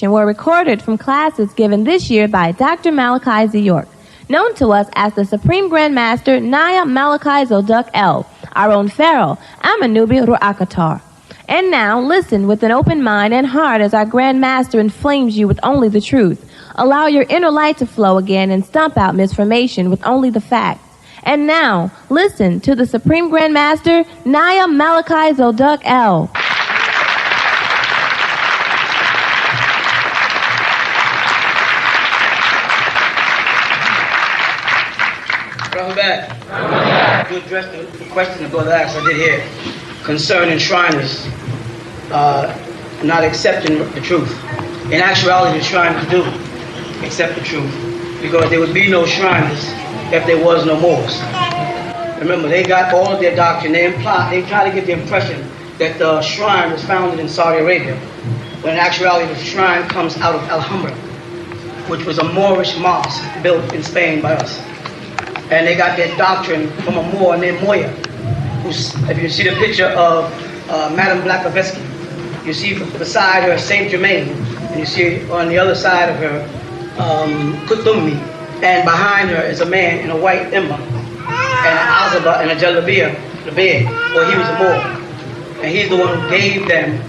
were recorded from classes given this year by Dr. Malachi Zodok, known to us as the Supreme Grand Master Nayya Malachi Zodok L, our own Pharaoh, Amanubi Ru'akatar. And now, listen with an open mind and heart as our Grand Master inflames you with only the truth. Allow your inner light to flow again and stomp out misinformation with only the facts. And now, listen to the Supreme Grand Master Nayya Malachi Zodok L. Welcome back. To address the question the brother asked, I did hear, concerning Shriners not accepting the truth. In actuality, the Shriners do accept the truth, because there would be no Shriners if there was no Moors. Remember, they got all of their doctrine. They try to give the impression that the shrine was founded in Saudi Arabia, when in actuality the shrine comes out of Alhambra, which was a Moorish mosque built in Spain by us. And they got their doctrine from a Moor named Moya, who's, if you see the picture of Madame Blavatsky, you see beside her Saint Germain, and you see on the other side of her Kutumbi, and behind her is a man in a white imba, and an azaba and a jalabiya, the bed, well, he was a Moor. And he's the one who gave them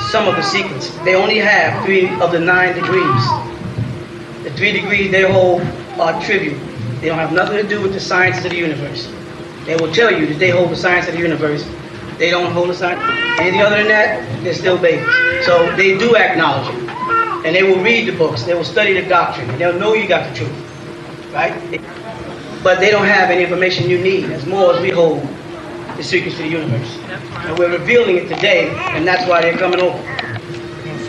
some of the secrets. They only have 3 of the 9 degrees. The 3 degrees they hold are trivial. They don't have nothing to do with the sciences of the universe. They will tell you that they hold the science of the universe. They don't hold the science. Anything other than that, they're still babies. So they do acknowledge it. And they will read the books. They will study the doctrine. And they'll know you got the truth. Right? But they don't have any information you need. As more as we hold the secrets to the universe. And we're revealing it today, and that's why they're coming over.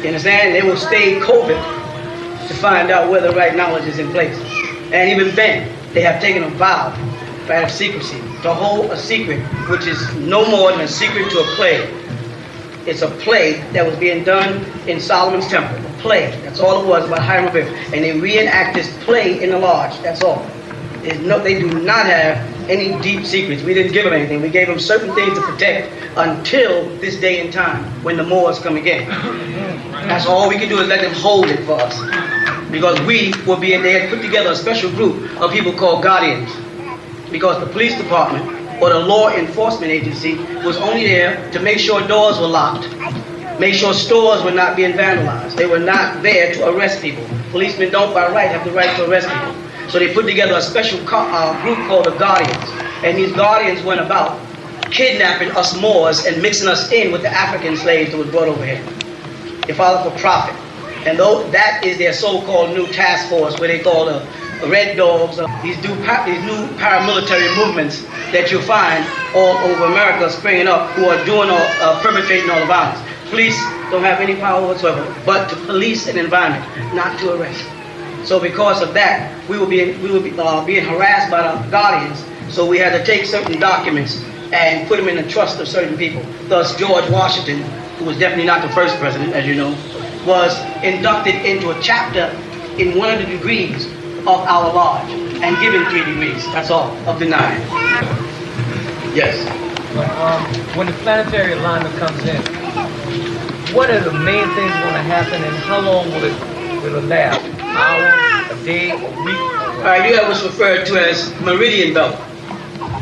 You understand? They will stay COVID to find out whether the right knowledge is in place. And even then, they have taken a vow of secrecy, to hold a secret, which is no more than a secret to a play. It's a play that was being done in Solomon's temple. A play. That's all it was about Hiram of Israel. And they reenact this play in the lodge. That's all. They do not have any deep secrets. We didn't give them anything. We gave them certain things to protect until this day and time when the Moors come again. That's all we can do is let them hold it for us. Because we will be in there, put together a special group of people called guardians. Because the police department or the law enforcement agency was only there to make sure doors were locked, make sure stores were not being vandalized. They were not there to arrest people. Policemen don't by right have the right to arrest people. So they put together a special group called the Guardians. And these Guardians went about kidnapping us Moors and mixing us in with the African slaves that was brought over here. They followed for profit. And though that is their so-called new task force, where they call the Red Dogs, these new paramilitary movements that you'll find all over America springing up, who are doing perpetrating all the violence. Police don't have any power whatsoever, but to police an environment, not to arrest. So because of that, we will be being harassed by the guardians. So we had to take certain documents and put them in the trust of certain people. Thus, George Washington, who was definitely not the first president, as you know, was inducted into a chapter in one of the degrees of our lodge and given 3 degrees. That's all of the 9. Yes. When the planetary alignment comes in, what are the main things going to happen, and how long will it last? An hour, a day, a week? All right, you have what's referred to as meridian belt.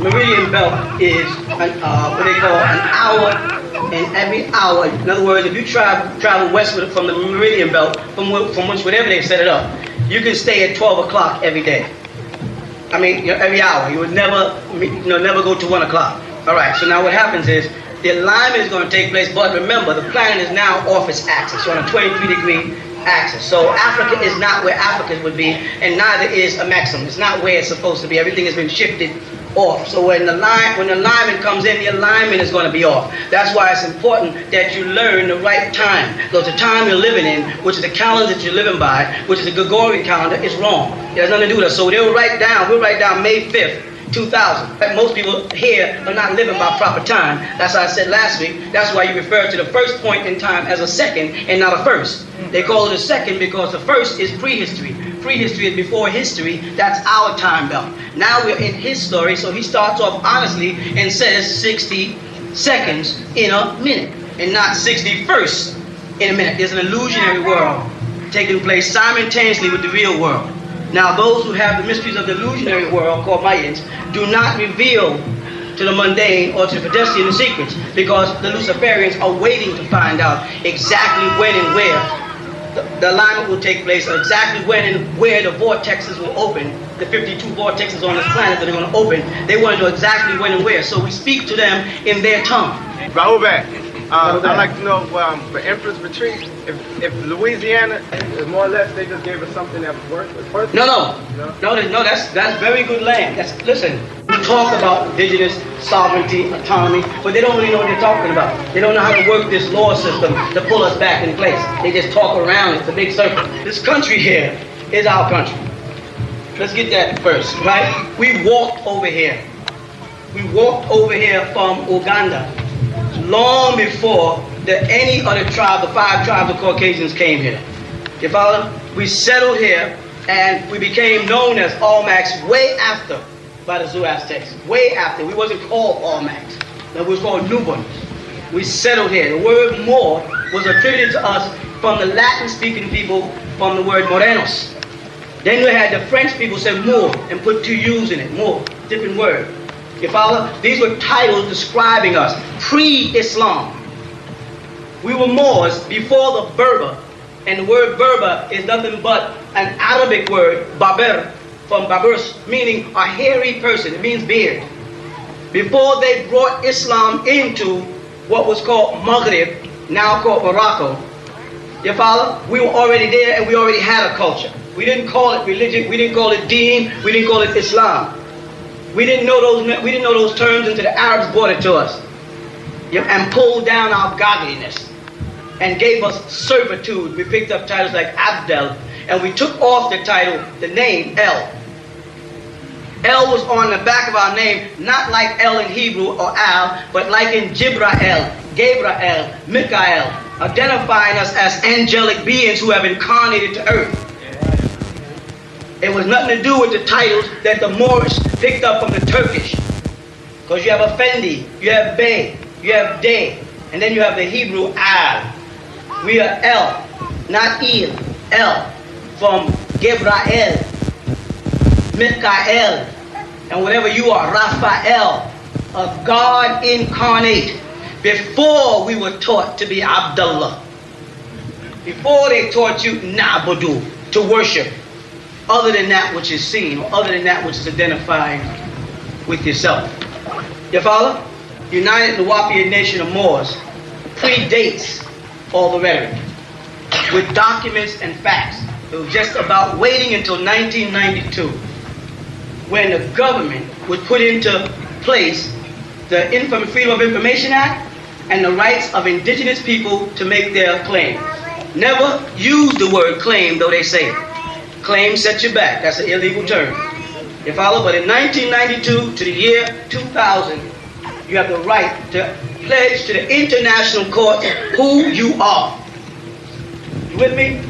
Meridian belt is what they call an hour. And every hour, in other words, if you travel westward from the meridian belt, from which whatever they set it up, you can stay at 12 o'clock every day. I mean, every hour. You would never go to 1 o'clock. All right. So now what happens is the alignment is going to take place. But remember, the planet is now off its axis, so on a 23-degree axis. So Africa is not where Africa would be, and neither is a maximum. It's not where it's supposed to be. Everything has been shifted off. So when the alignment comes in, the alignment is going to be off. That's why it's important that you learn the right time. Because the time you're living in, which is the calendar that you're living by, which is the Gregorian calendar, is wrong. It has nothing to do with us. So we'll write down May 5th, 2000. Most people here are not living by proper time. That's why I said last week, that's why you refer to the first point in time as a second and not a first. They call it a second because the first is prehistory. Prehistory is before history. That's our time belt. Now we're in his story, so he starts off honestly and says 60 seconds in a minute and not 61st in a minute. There's an illusionary world taking place simultaneously with the real world. Now, those who have the mysteries of the illusionary world, called Mayans, do not reveal to the mundane or to the pedestrian the secrets, because the Luciferians are waiting to find out exactly when and where the alignment will take place, or exactly when and where the vortexes will open, the 52 vortexes on this planet that are going to open. They want to know exactly when and where, so we speak to them in their tongue. Rahul back. I'd like to know, for Empress Retreat, if Louisiana is more or less, they just gave us something that worked. No, that's very good land. Listen, we talk about indigenous sovereignty, autonomy, but they don't really know what they're talking about. They don't know how to work this law system to pull us back in place. They just talk around it. It's a big circle. This country here is our country. Let's get that first, right? We walked over here. We walked over here from Uganda long before any other tribe, the 5 tribes of Caucasians came here. You follow? We settled here and we became known as Almacs way after by the Zoroastrians. Way after. We wasn't called Almacs. No, we was called Nubans. We settled here. The word Moor was attributed to us from the Latin-speaking people from the word Morenos. Then we had the French people say Moor and put 2 U's in it. Moor, different word. You follow? These were titles describing us pre-Islam. We were Moors before the Berber, and the word Berber is nothing but an Arabic word, Baber, from Babers, meaning a hairy person. It means beard. Before they brought Islam into what was called Maghrib, now called Morocco, you follow? We were already there, and we already had a culture. We didn't call it religion. We didn't call it deen. We didn't call it Islam. We didn't know those terms until the Arabs brought it to us, and pulled down our godliness and gave us servitude. We picked up titles like Abdel, and we took off the title, the name El. El was on the back of our name, not like El in Hebrew or Al, but like in Jibrael, Gabriel, Mikael, identifying us as angelic beings who have incarnated to earth. It was nothing to do with the titles that the Moorish picked up from the Turkish. Because you have Effendi, you have Bey, you have Dey, and then you have the Hebrew Al. We are El, not Il, El, from Gabriel, Mikael, and whatever you are, Raphael, a God incarnate, before we were taught to be Abdullah. Before they taught you Nabudu, to worship other than that which is seen, or other than that which is identified with yourself. You follow? United Nuwapian Nation of Moors predates all the rhetoric with documents and facts. It was just about waiting until 1992 when the government would put into place the Freedom of Information Act and the rights of indigenous people to make their claim. Never use the word claim, though they say it. Claim sets you back. That's an illegal term. You follow? But in 1992 to the year 2000, you have the right to pledge to the international court who you are. You with me?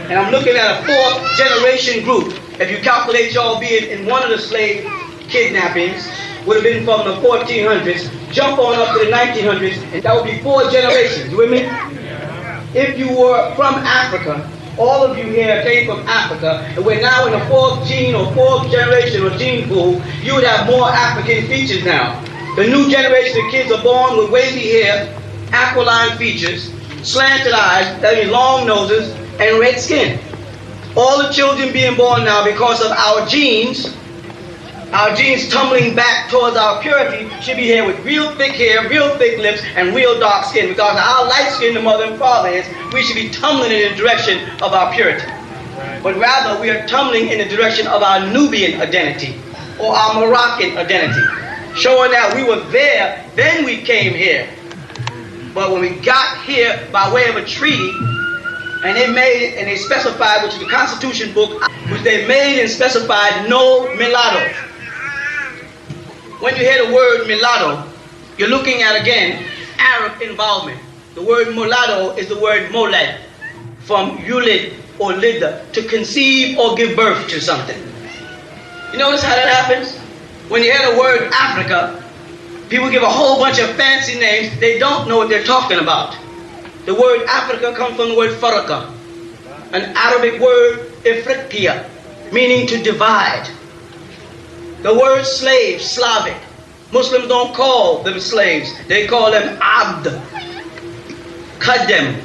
And I'm looking at a 4th generation group. If you calculate y'all being in one of the slave kidnappings, would have been from the 1400s, jump on up to the 1900s, and that would be 4 generations. You with me? If you were from Africa, all of you here came from Africa, and we're now in the 4th gene or 4th generation or gene pool, you would have more African features now. The new generation of kids are born with wavy hair, aquiline features, slanted eyes, that means long noses, and red skin. All the children being born now because of our genes tumbling back towards our purity, should be here with real thick hair, real thick lips, and real dark skin. Because our light skin, the mother and father is, we should be tumbling in the direction of our purity. But rather, we are tumbling in the direction of our Nubian identity, or our Moroccan identity, showing that we were there, then we came here. But when we got here by way of a treaty, and they made it, and they specified, which is the Constitution book, which they made and specified no mulatto. When you hear the word mulatto, you're looking at, again, Arab involvement. The word mulatto is the word molad, from yulid or lida, to conceive or give birth to something. You notice how that happens? When you hear the word Africa, people give a whole bunch of fancy names. They don't know what they're talking about. The word Africa comes from the word faraka. an Arabic word, ifriqiya, meaning to divide. The word slave, Slavic. Muslims don't call them slaves. They call them abd, kadem.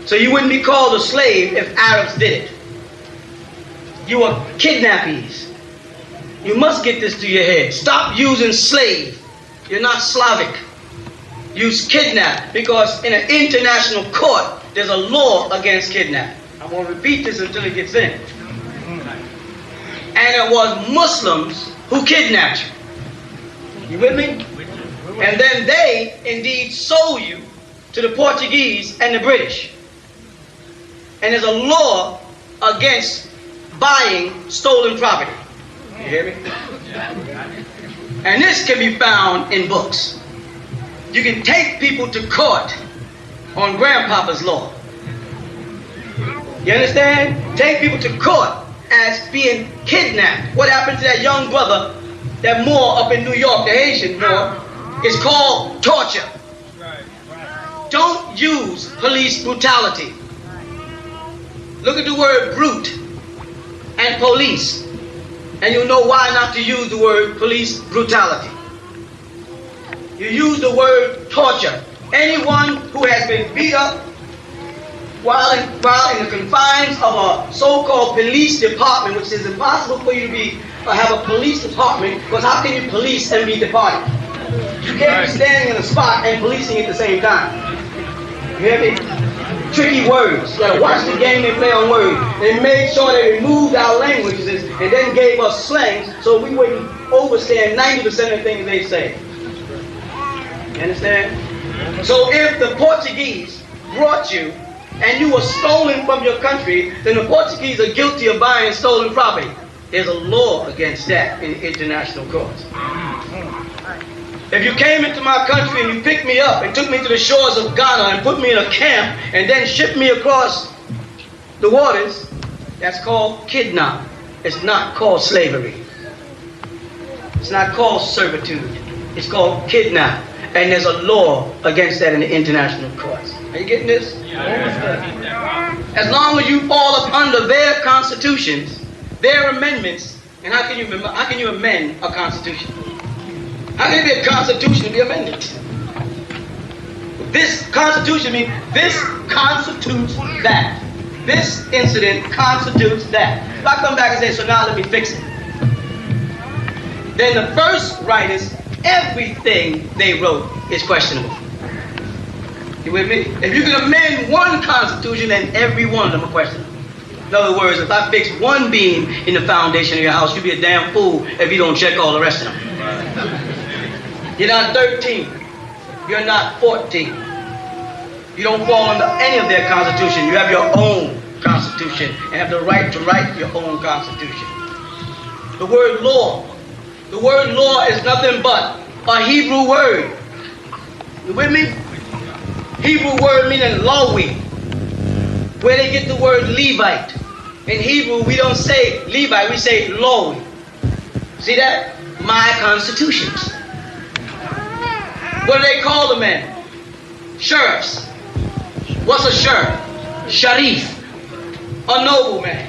So you wouldn't be called a slave if Arabs did it. You are kidnappees. You must get this to your head. Stop using slave. You're not Slavic. Use kidnap, because in an international court, there's a law against kidnap. I'm going to repeat this until it gets in. And it was Muslims who kidnapped you. You with me? And then they indeed sold you to the Portuguese and the British. And there's a law against buying stolen property. You hear me? And this can be found in books. You can take people to court on Grandpapa's law. You understand? Take people to court as being kidnapped. What happened to that young brother, that Moor up in New York, the Haitian Moor, is called torture. Don't use police brutality. Look at the word brute and police, and you'll know why not to use the word police brutality. You use the word torture. Anyone who has been beat up while in the confines of a so-called police department, which is impossible for you to have a police department, because how can you police and be departed? You can't be standing in a spot and policing at the same time. You hear me? Tricky words. You gotta watch the game they play on words. They made sure they removed our languages and then gave us slangs so we wouldn't overstand 90% of the things they say. You understand? So if the Portuguese brought you and you were stolen from your country, then the Portuguese are guilty of buying stolen property. There's a law against that in international courts. If you came into my country and you picked me up and took me to the shores of Ghana and put me in a camp and then shipped me across the waters, that's called kidnap. It's not called slavery. It's not called servitude. It's called kidnap. And there's a law against that in the international courts. Are you getting this? As long as you fall up under their constitutions, their amendments, and how can you amend a constitution? How can it be a constitution to be amended? This constitution means this constitutes that. This incident constitutes that. If I come back and say, so now let me fix it. Then the first writers, everything they wrote is questionable. You with me? If you can amend one constitution, then every one of them are questionable. In other words, if I fix one beam in the foundation of your house, you'd be a damn fool if you don't check all the rest of them. You're not 13. You're not 14. You don't fall under any of their constitution. You have your own constitution and have the right to write your own constitution. The word law. The word law is nothing but a Hebrew word. You with me? Hebrew word meaning lawi. Where they get the word Levite. In Hebrew, we don't say Levite, we say lawi. See that? My constitutions. What do they call the men? Sheriffs. What's a sheriff? Sharif. A nobleman.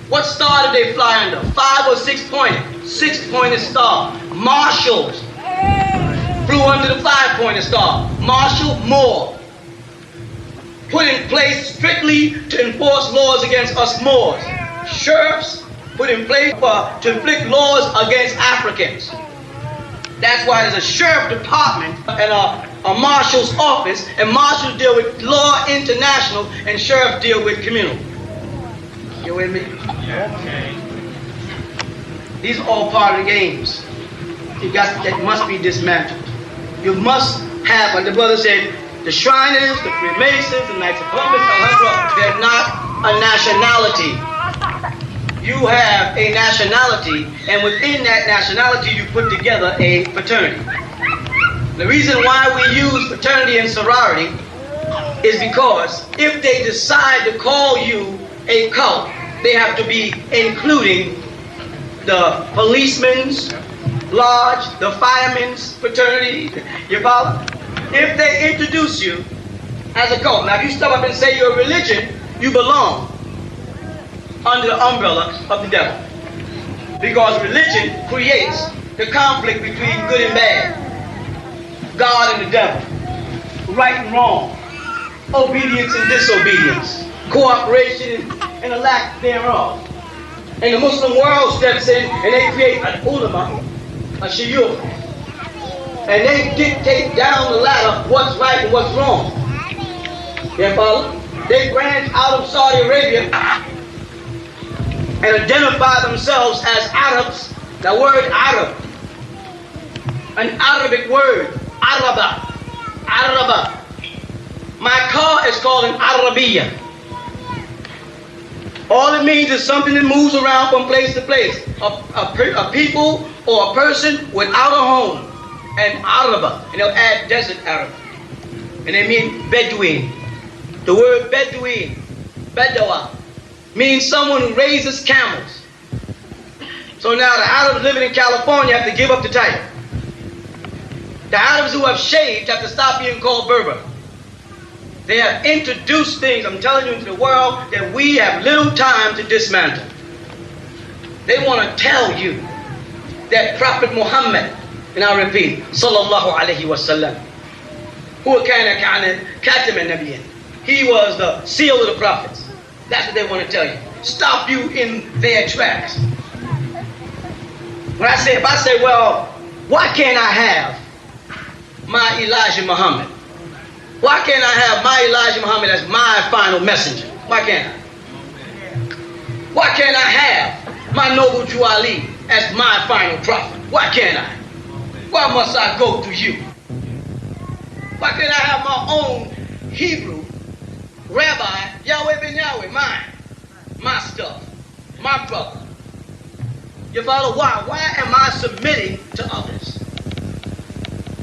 What star did they fly under? 5 or 6 pointed? 6-pointed star. Marshals flew under the 5-pointed star. Marshal Moor. Put in place strictly to enforce laws against us Moors. Sheriffs put in place to inflict laws against Africans. That's why there's a sheriff department and a marshal's office, and marshals deal with law international and sheriffs deal with communal. You with me? Okay. These are all part of the games. That must be dismantled. You must have, like the brother said, the Shriners, the Freemasons, the Knights of Columbus, they're not a nationality. You have a nationality, and within that nationality you put together a fraternity. The reason why we use fraternity and sorority is because if they decide to call you a cult, they have to be including the policemen's lodge, the firemen's fraternity, you follow? If they introduce you as a cult, now if you step up and say you're a religion, you belong. under the umbrella of the devil. Because religion creates the conflict between good and bad, God and the devil, right and wrong, obedience and disobedience, cooperation and a lack thereof. And the Muslim world steps in and they create an ulama, a shuyukh, and they dictate down the ladder what's right and what's wrong. You follow? They branch out of Saudi Arabia and identify themselves as Arabs. The word Arab, an Arabic word, Araba. My car is called an Arabiya. All it means is something that moves around from place to place. A people or a person without a home. An Araba. And they'll add desert Arab. And they mean Bedouin. The word Bedouin, Bedawa, means someone who raises camels. So now the Arabs living in California have to give up the title. The Arabs who have shaved have to stop being called Berber. They have introduced things, I'm telling you, into the world that we have little time to dismantle. They want to tell you that Prophet Muhammad, and I repeat, sallallahu alayhi wa sallam, he was the seal of the prophets. That's what they want to tell you. Stop you in their tracks. If I say, well, why can't I have my Elijah Muhammad? Why can't I have my Elijah Muhammad as my final messenger? Why can't I? Why can't I have my noble Jew Ali as my final prophet? Why can't I? Why must I go through you? Why can't I have my own Hebrew rabbi, Yahweh ben Yahweh, mine, my stuff, my brother? You follow? Why? Why am I submitting to others?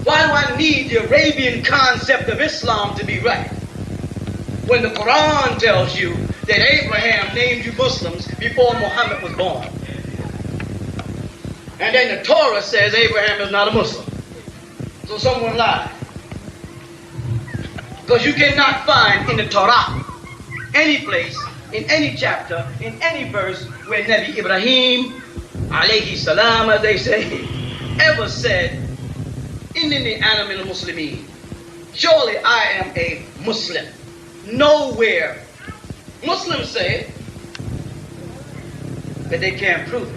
Why do I need the Arabian concept of Islam to be right? When the Quran tells you that Abraham named you Muslims before Muhammad was born. And then the Torah says Abraham is not a Muslim. So someone lied. Because you cannot find in the Torah any place, in any chapter, in any verse where Nabi Ibrahim, alayhi salam, as they say, ever said, Innani ana min al-Muslimin. Surely I am a Muslim. Nowhere. Muslims say it, but they can't prove it.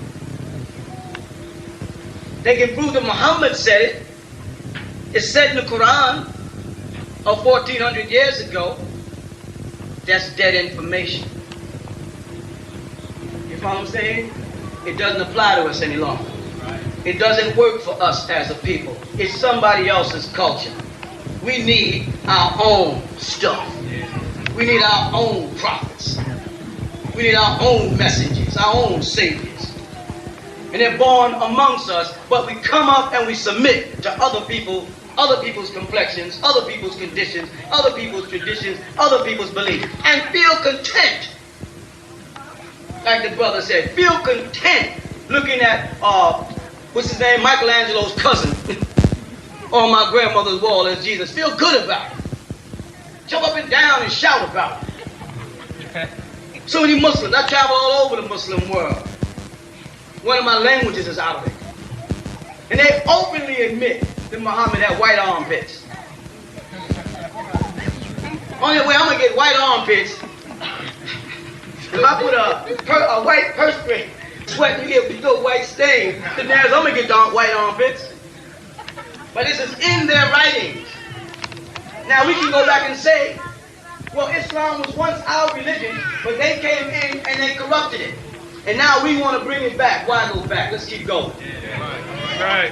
They can prove that Muhammad said it. It's said in the Quran of 1400 years ago. That's dead information. You follow what I'm saying? It doesn't apply to us any longer. It doesn't work for us as a people. It's somebody else's culture. We need our own stuff. We need our own prophets. We need our own messengers, our own saviors. And they're born amongst us, but we come up and we submit to other people, other people's complexions, other people's conditions, other people's traditions, other people's beliefs, and feel content. Like the brother said, feel content looking at what's his name? Michelangelo's cousin on my grandmother's wall as Jesus. Feel good about it. Jump up and down and shout about it. So many Muslims. I travel all over the Muslim world. One of my languages is Arabic. And they openly admit that Muhammad had white armpits. Only way I'm going to get white armpits, if I put a white perspire sweat and you get a little white stain, then I'm going to get white armpits. But this is in their writings. Now we can go back and say, well, Islam was once our religion, but they came in and they corrupted it. And now we want to bring it back. Why go back? Let's keep going. Right.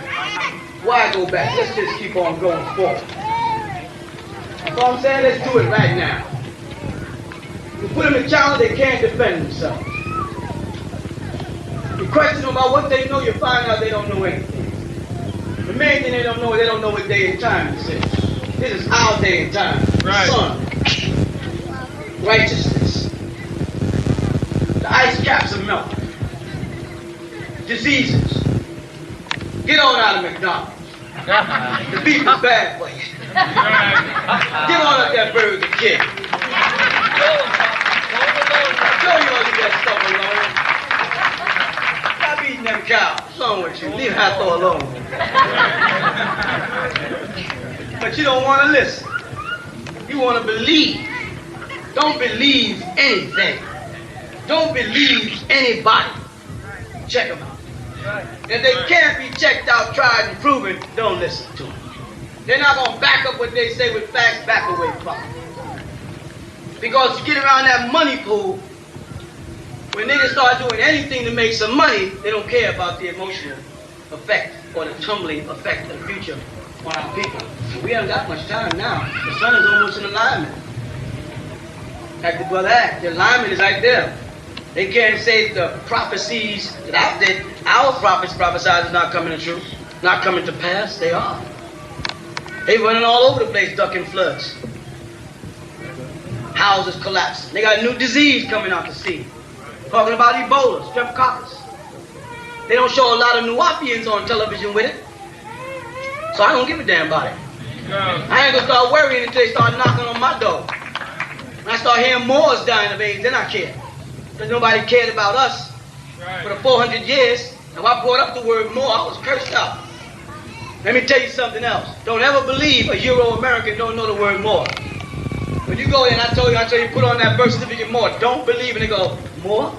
Why go back? Let's just keep on going forward. That's what I'm saying. Let's do it right now. You put them in challenge, they can't defend themselves. You question them about what they know, you find out they don't know anything. The main thing they don't know what day and time this is. This is our day and time. Right. Sun. Righteousness. The ice caps are melting. Diseases. Get on out of McDonald's. The beef is bad for you. Get on up that Burger King. I told you all to get that stuff alone. wrong with you? Leave Hathor alone. But you don't want to listen. You want to believe. Don't believe anything. Don't believe anybody. Check them out. If they can't be checked out, tried, and proven, don't listen to them. They're not going to back up what they say with facts, back away from it. Because you get around that money pool, when niggas start doing anything to make some money, they don't care about the emotional effect or the tumbling effect of the future on our people. So we haven't got much time now. The sun is almost in alignment. Like the brother asked, the alignment is right there. They can't say the prophecies that our prophets prophesied is not coming to truth, not coming to pass. They are. They running all over the place, ducking floods. Houses collapsing. They got a new disease coming out to sea. Talking about Ebola, streptococcus. They don't show a lot of Nuwapians on television with it. So I don't give a damn about it. I ain't gonna start worrying until they start knocking on my door. When I start hearing Moors dying of AIDS, then I care. Because nobody cared about us for the 400 years. And when I brought up the word Moor, I was cursed out. Let me tell you something else. Don't ever believe a Euro-American don't know the word Moor. When you go in, I told you, put on that birth certificate Moor. Don't believe it. They go, Moor?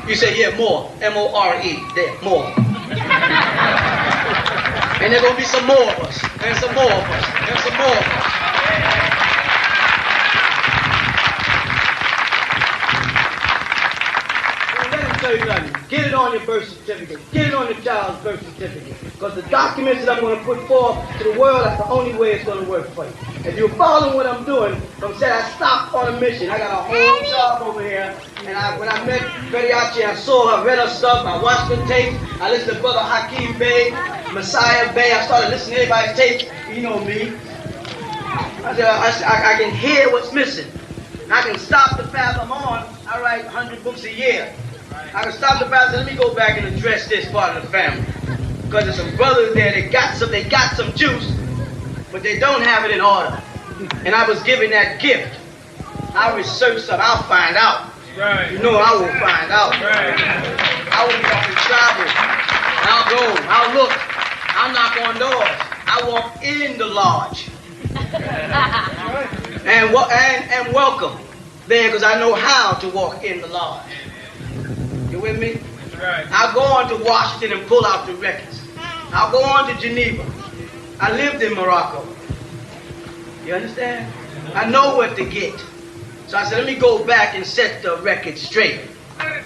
You say, yeah, Moor. M-O-R-E. There, Moor. And there's going to be some more of us. And some more of us. And some more of us. Get it on your birth certificate. Get it on your child's birth certificate. Because the documents that I'm going to put forth to the world, that's the only way it's going to work for you. If you're following what I'm doing, I'm saying I stopped on a mission. I got a whole job over here. And when I met Fediachi, I saw her, read her stuff, I watched the tapes. I listened to Brother Hakeem Bey, Messiah Bey. I started listening to everybody's tapes. You know me. I can hear what's missing. I can stop the path I'm on. I write 100 books a year. I can stop the path and let me go back and address this part of the family. Because there's some brothers there that got some juice, but they don't have it in order. And I was given that gift. I'll research something, I'll find out. Right. You know I will find out. Right. I will be off and travel. I'll go, I'll look, I'll knock on doors. I walk in the lodge. and welcome there because I know how to walk in the lodge. You with me? Right. I'll go on to Washington and pull out the records. I'll go on to Geneva. I lived in Morocco. You understand? I know what to get. So I said, let me go back and set the record straight. Don't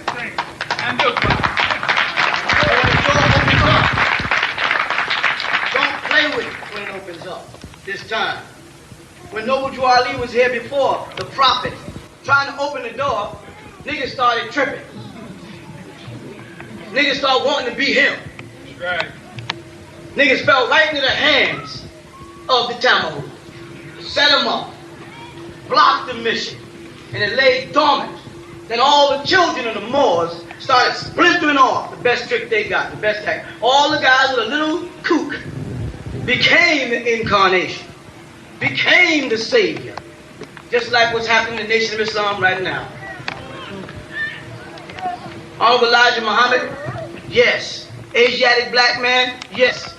play with it when it opens up. This time. When Noble Drew Ali was here before, the prophet, trying to open the door, niggas started tripping. Niggas started wanting to be him. Right. Niggas fell right into the hands of the Tamahu. Set him up. Blocked the mission. And it lay dormant. Then all the children of the Moors started splintering off. The best trick they got, the best hack. All the guys with a little kook became the incarnation. Became the savior. Just like what's happening in the Nation of Islam right now. Honorable Elijah Muhammad, yes. Asiatic black man, yes.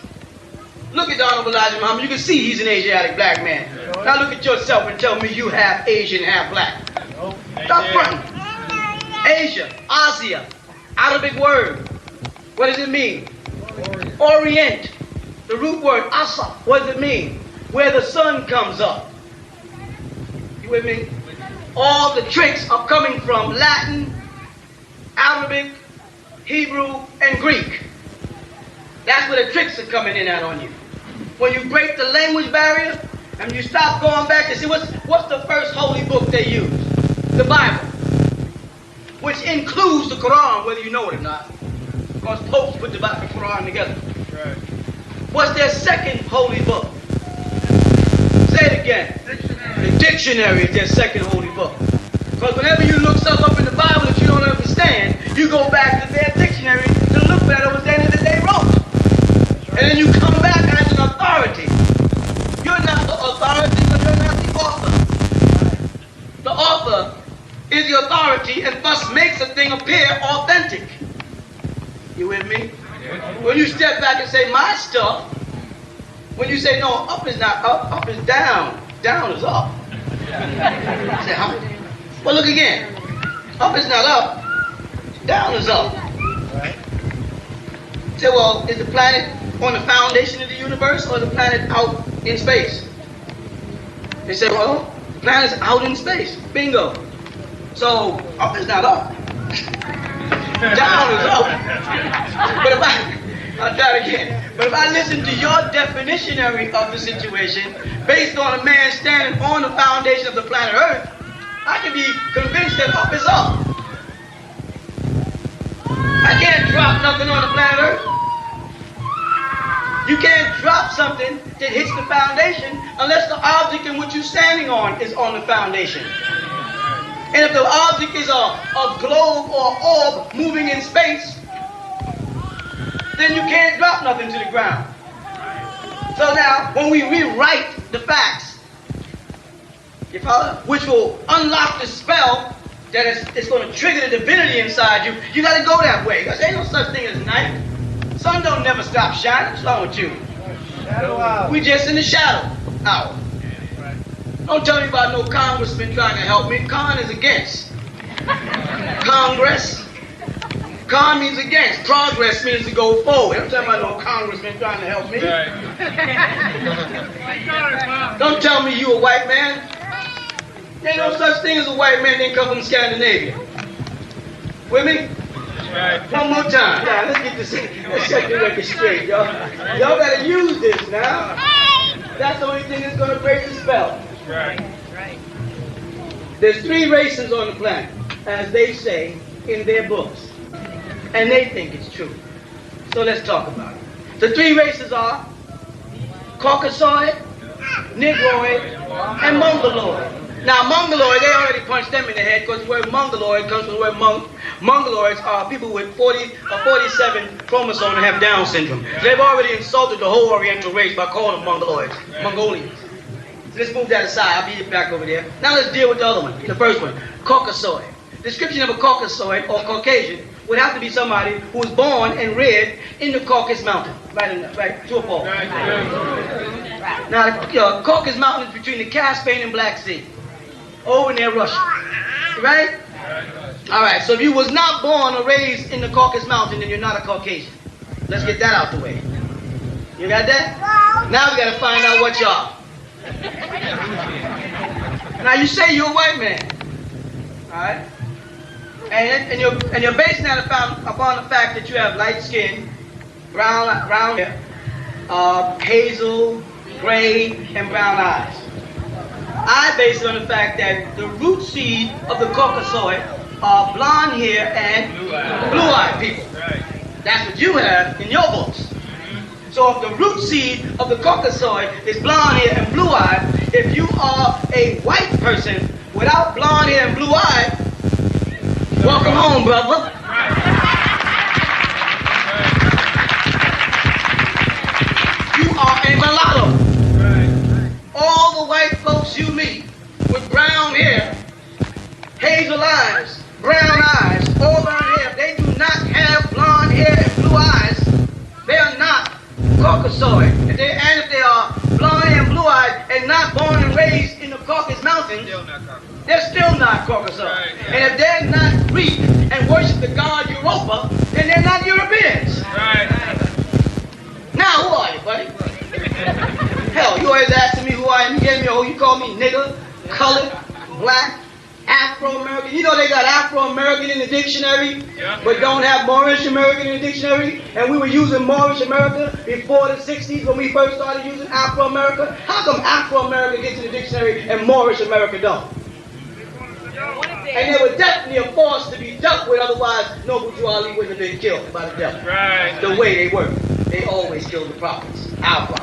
Look at the Honorable Elijah Muhammad. You can see he's an Asiatic black man. Now look at yourself and tell me you half Asian, half black. Stop fronting. Asia, Asia, Arabic word. What does it mean? Orient. The root word, asa. What does it mean? Where the sun comes up. You with me? All the tricks are coming from Latin, Arabic, Hebrew, and Greek. That's where the tricks are coming in at on you. When you break the language barrier and you stop going back and see what's the first holy book they use? The Bible, which includes the Quran, whether you know it or not, because popes put the Quran together. Right. What's their second holy book? Say it again. Dictionary. The dictionary is their second holy book. Because whenever you look stuff up in the Bible that you don't understand, you go back to their dictionary to look for that understanding that they wrote. And then you come back as an authority. You're not the authority, but you're not the author. The author is the authority and thus makes a thing appear authentic. You with me? When you step back and say my stuff, when you say no, up is not up, up is down, down is up. Say, huh? Well, look again. Up is not up, down is up. Say, well, is the planet on the foundation of the universe or the planet out in space? They say, well, the planet's out in space. Bingo. So up is not up. Down is up. But I'll try it again. But if I listen to your definitionary of the situation based on a man standing on the foundation of the planet Earth, I can be convinced that up is up. I can't drop nothing on the planet Earth. You can't drop something that hits the foundation unless the object in which you're standing on is on the foundation. And if the object is a globe or orb moving in space, then you can't drop nothing to the ground. So now, when we rewrite the facts, which will unlock the spell that it's going to trigger the divinity inside you, you got to go that way. Because there ain't no such thing as night. Sun don't never stop shining. What's wrong with you? Shadow hour. We just in the shadow hour. Don't tell me about no congressman trying to help me. Con is against. Congress. Con means against. Progress means to go forward. Don't tell me about no congressman trying to help me. Don't tell me you a white man. There ain't no such thing as a white man that come from Scandinavia. With me? One more time. Now, let's get this. Let's set the record straight, y'all. Y'all gotta use this now. That's the only thing that's gonna break the spell. Right. There's 3 races on the planet, as they say in their books. And they think it's true. So let's talk about it. The 3 races are Caucasoid, Negroid, and Mongoloid. Now, Mongoloid, they already punched them in the head because the word Mongoloid comes from the word monk. Mongoloids are people with 47 chromosomes and have Down syndrome. So they've already insulted the whole Oriental race by calling them Mongoloids, Mongolians. So let's move that aside. I'll be back over there. Now let's deal with the other one, the first one, Caucasoid. Description of a Caucasoid or Caucasian would have to be somebody who was born and reared in the Caucasus Mountain, right to a pole. Now, the Caucasus Mountain is between the Caspian and Black Sea, over near Russia, right? All right, so if you was not born or raised in the Caucasus Mountain, then you're not a Caucasian. Let's get that out the way. You got that? Now we got to find out what y'all. Now you say you're a white man, all right? And you're basing that upon the fact that you have light skin, brown hair, hazel, gray, and brown eyes. I base it on the fact that the root seed of the Caucasoid are blonde hair and blue-eyed people. That's what you have in your books. So if the root seed of the Caucasoid is blonde hair and blue-eyed, if you are a white person without blonde hair and blue-eyed, welcome home, brother. You are a mulatto. All the white folks you meet with brown hair, hazel eyes, brown eyes, all brown hair, they do not have blonde hair and blue eyes. They are not Caucasoid. And if they are blonde hair and blue eyes and not born and raised in the Caucasus Mountains, they're still not Caucasoid. And if they're not Greek and worship the god Europa, then they're not Europeans. Now, who are you, buddy? Hell, you always asking me who I am. You gave me you call me nigger, colored, black, Afro-American. You know they got Afro-American in the dictionary, but don't have Moorish American in the dictionary. And we were using Moorish America before the 60s when we first started using Afro-America. How come Afro-America gets in the dictionary and Moorish America don't? And they were definitely a force to be dealt with, otherwise Noble Ali wouldn't have been killed by the devil. The way they were. They always killed the prophets, our prophets.